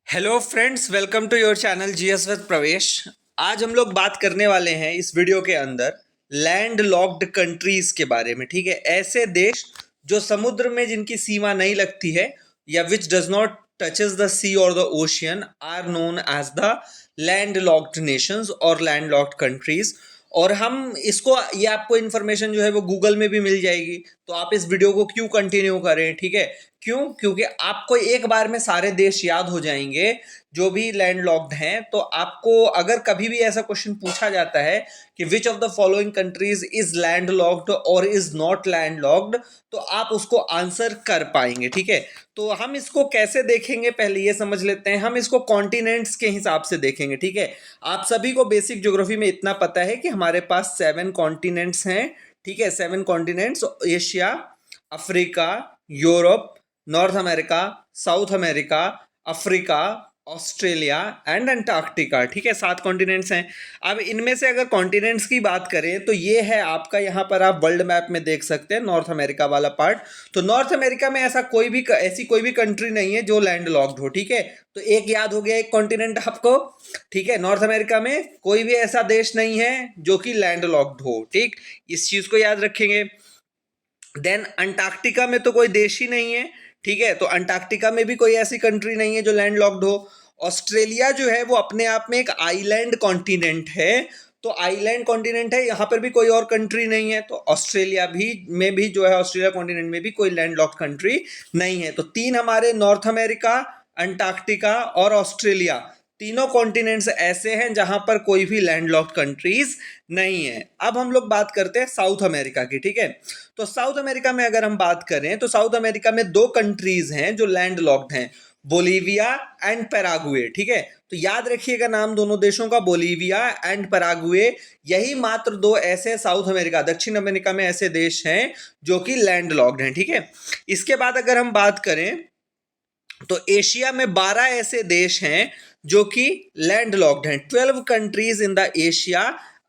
Hello friends, welcome to your channel GS with Pravesh. आज हम लोग बात करने वाले हैं इस वीडियो के अंदर लैंड लॉक्ड कंट्रीज के बारे में। ठीक है, ऐसे देश जो समुद्र में जिनकी सीमा नहीं लगती है या which does not touches the sea और the ocean are known as the land locked nations और लैंड लॉक्ड कंट्रीज। और हम इसको, ये आपको इन्फॉर्मेशन जो है वो गूगल में भी मिल जाएगी, तो आप इस वीडियो को क्यों कंटिन्यू करें। ठीक है, क्यों? क्योंकि आपको एक बार में सारे देश याद हो जाएंगे जो भी लैंड लॉक्ड हैं। तो आपको अगर कभी भी ऐसा क्वेश्चन पूछा जाता है कि which of the following countries is land locked और इज नॉट लैंड लॉक्ड, तो आप उसको आंसर कर पाएंगे। ठीक है, तो हम इसको कैसे देखेंगे पहले ये समझ लेते हैं। हम इसको कॉन्टिनेंट्स के हिसाब से देखेंगे। ठीक है, आप सभी को बेसिक ज्योग्राफी में इतना पता है कि हमारे पास 7 कॉन्टिनेंट्स हैं। ठीक है, 7 continents: Asia, Africa, Europe, north America, south America, Africa, Australia and Antarctica. ठीक है, 7 कॉन्टिनेंट्स हैं। अब इनमें से अगर कॉन्टिनेंट्स की बात करें तो ये है आपका, यहाँ पर आप वर्ल्ड मैप में देख सकते हैं नॉर्थ अमेरिका वाला पार्ट। तो नॉर्थ अमेरिका में ऐसी कोई भी कंट्री नहीं है जो लैंड लॉक्ड हो। ठीक है, तो एक याद हो गया, एक कॉन्टिनेंट आपको। ठीक है, नॉर्थ अमेरिका में कोई भी ऐसा देश नहीं है जो कि लैंड लॉक्ड हो। ठीक, इस चीज को याद रखेंगे। देन अंटार्कटिका में तो कोई देश ही नहीं है। ठीक है, तो अंटार्कटिका में भी कोई ऐसी कंट्री नहीं है जो लैंड लॉक्ड हो। ऑस्ट्रेलिया जो है वो अपने आप में एक आइलैंड कॉन्टिनेंट है। तो आइलैंड कॉन्टिनेंट है, यहां पर भी कोई और कंट्री नहीं है। तो ऑस्ट्रेलिया भी में भी जो है, ऑस्ट्रेलिया कॉन्टिनेंट में भी कोई लैंड लॉक्ड कंट्री नहीं है। तो 3 हमारे नॉर्थ अमेरिका, अंटार्कटिका और ऑस्ट्रेलिया, तीनों कॉन्टिनेंट्स ऐसे हैं जहां पर कोई भी लैंडलॉक्ड कंट्रीज नहीं है। अब हम लोग बात करते हैं साउथ अमेरिका की। ठीक है, तो साउथ अमेरिका में अगर हम बात करें तो साउथ अमेरिका में 2 कंट्रीज हैं जो लैंड लॉक्ड हैं, बोलीविया एंड पैराग्वे। ठीक है, तो याद रखिएगा नाम दोनों देशों का, बोलीविया एंड पैराग्वे। यही मात्र 2 ऐसे साउथ अमेरिका, दक्षिण अमेरिका में ऐसे देश हैं जो कि लैंड लॉक्ड हैं। ठीक है, इसके बाद अगर हम बात करें तो एशिया में 12 ऐसे देश हैं जो कि लैंड लॉक्ड हैं। 12 countries in the Asia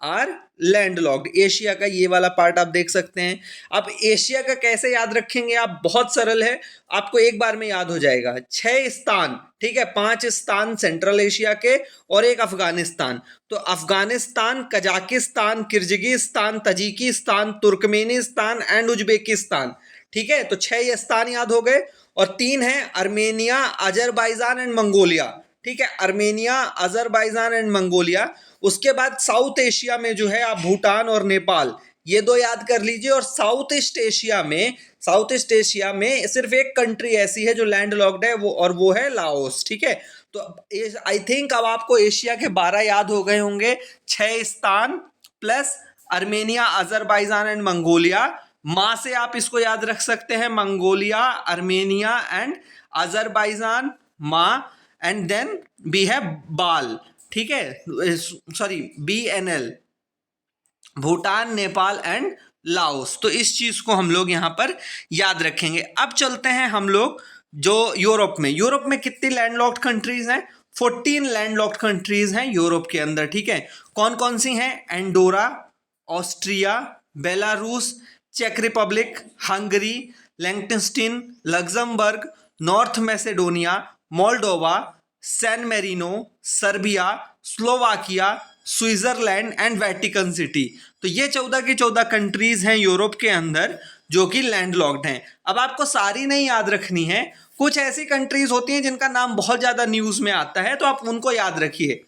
are landlocked. Asia का ये वाला पार्ट आप देख सकते हैं। अब एशिया का कैसे याद रखेंगे आप? बहुत सरल है, आपको एक बार में याद हो जाएगा। 6 स्थान, ठीक है, 5 स्थान सेंट्रल एशिया के और एक अफगानिस्तान। तो Afghanistan, Kazakhstan, Kyrgyzstan, Tajikistan, Turkmenistan and Uzbekistan. ठीक है, तो 6 स्थान याद हो गए। और 3 है अर्मेनिया, अजरबैजान एंड मंगोलिया। ठीक है, अर्मेनिया, अजरबैजान एंड मंगोलिया। उसके बाद साउथ एशिया में जो है आप भूटान और नेपाल, ये 2 याद कर लीजिए। और साउथ ईस्ट एशिया में सिर्फ एक कंट्री ऐसी है जो लैंड लॉक्ड है, वो है लाओस। ठीक है, तो आई थिंक अब आपको एशिया के 12 याद हो गए होंगे। 6 स्थान plus Armenia, Azerbaijan and Mongolia. माँ से आप इसको याद रख सकते हैं, मंगोलिया, अर्मेनिया एंड अजरबैजान, माँ। एंड देन बी है बाल। ठीक है, sorry, BNL, Bhutan, Nepal and Laos. तो इस चीज को हम लोग यहां पर याद रखेंगे। अब चलते हैं हम लोग जो यूरोप में कितनी लैंडलॉक्ड कंट्रीज हैं? 14 लैंडलॉक्ड कंट्रीज हैं यूरोप के अंदर। ठीक है, कौन कौन सी हैं? एंडोरा, ऑस्ट्रिया, बेलारूस, चेक रिपब्लिक, हंगरी, लिechtenstein, Luxembourg, North Macedonia, Moldova, San Marino, Serbia, Slovakia, Switzerland and Vatican City. तो ये 14 की 14 कंट्रीज हैं यूरोप के अंदर जो कि लैंडलॉक्ड हैं। अब आपको सारी नहीं याद रखनी है, कुछ ऐसी कंट्रीज होती हैं जिनका नाम बहुत ज्यादा न्यूज में आता है, तो आप उनको याद रखिए।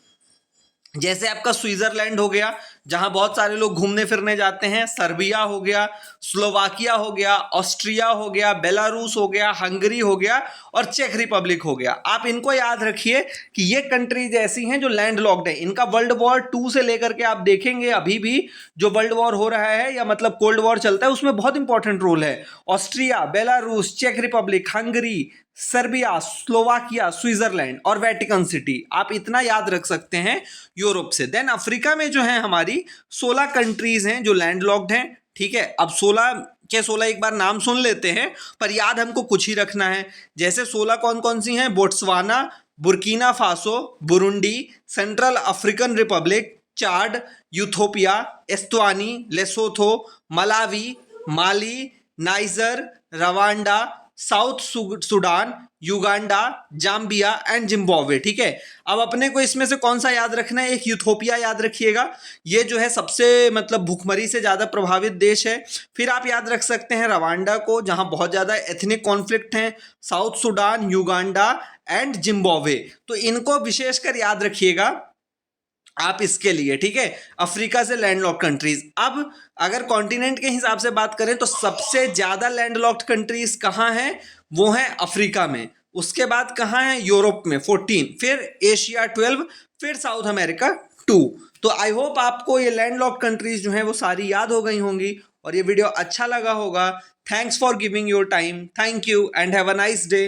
जैसे आपका स्विट्जरलैंड हो गया, जहां बहुत सारे लोग घूमने फिरने जाते हैं, सर्बिया हो गया, स्लोवाकिया हो गया, ऑस्ट्रिया हो गया, बेलारूस हो गया, हंगरी हो गया और चेक रिपब्लिक हो गया। आप इनको याद रखिए कि ये कंट्रीज ऐसी हैं जो लैंड लॉक्ड है। इनका वर्ल्ड वॉर 2 से लेकर के आप देखेंगे, अभी भी जो वर्ल्ड वॉर हो रहा है या मतलब कोल्ड वॉर चलता है, उसमें बहुत इंपॉर्टेंट रोल है। ऑस्ट्रिया, बेलारूस, चेक Republic, Hungary, Serbia, Slovakia, Switzerland और वेटिकन सिटी, आप इतना याद रख सकते हैं यूरोप से। देन अफ्रीका में जो है हमारी 16 कंट्रीज हैं जो लैंडलॉक्ड हैं। ठीक है, अब 16 के 16 एक बार नाम सुन लेते हैं, पर याद हमको कुछ ही रखना है। जैसे 16 कौन कौन सी हैं? Botswana, Burkina Faso, Burundi, Central African Republic, Chad, Ethiopia, Eswatini, Lesotho, Malawi, Mali, Niger, Rwanda, South Sudan, Uganda, Zambia and Zimbabwe. ठीक है, अब अपने को इसमें से कौन सा याद रखना है? एक यूथोपिया याद रखिएगा, ये जो है सबसे मतलब भूखमरी से ज्यादा प्रभावित देश है। फिर आप याद रख सकते हैं रवांडा को, जहां बहुत ज्यादा एथनिक कॉन्फ्लिक्ट हैं, south Sudan, Uganda and Zimbabwe. तो इनको विशेषकर याद रखिएगा आप इसके लिए। ठीक है, अफ्रीका से लैंडलॉक्ड कंट्रीज। अब अगर कॉन्टिनेंट के हिसाब से बात करें तो सबसे ज्यादा लैंडलॉक्ड कंट्रीज कहां हैं? वो हैं अफ्रीका में। उसके बाद कहां है? यूरोप में 14, फिर एशिया 12, फिर साउथ अमेरिका 2। तो आई होप आपको ये लैंडलॉक्ड कंट्रीज जो हैं वो सारी याद हो गई होंगी और ये वीडियो अच्छा लगा होगा। Thanks for giving your time. Thank you and have a nice day.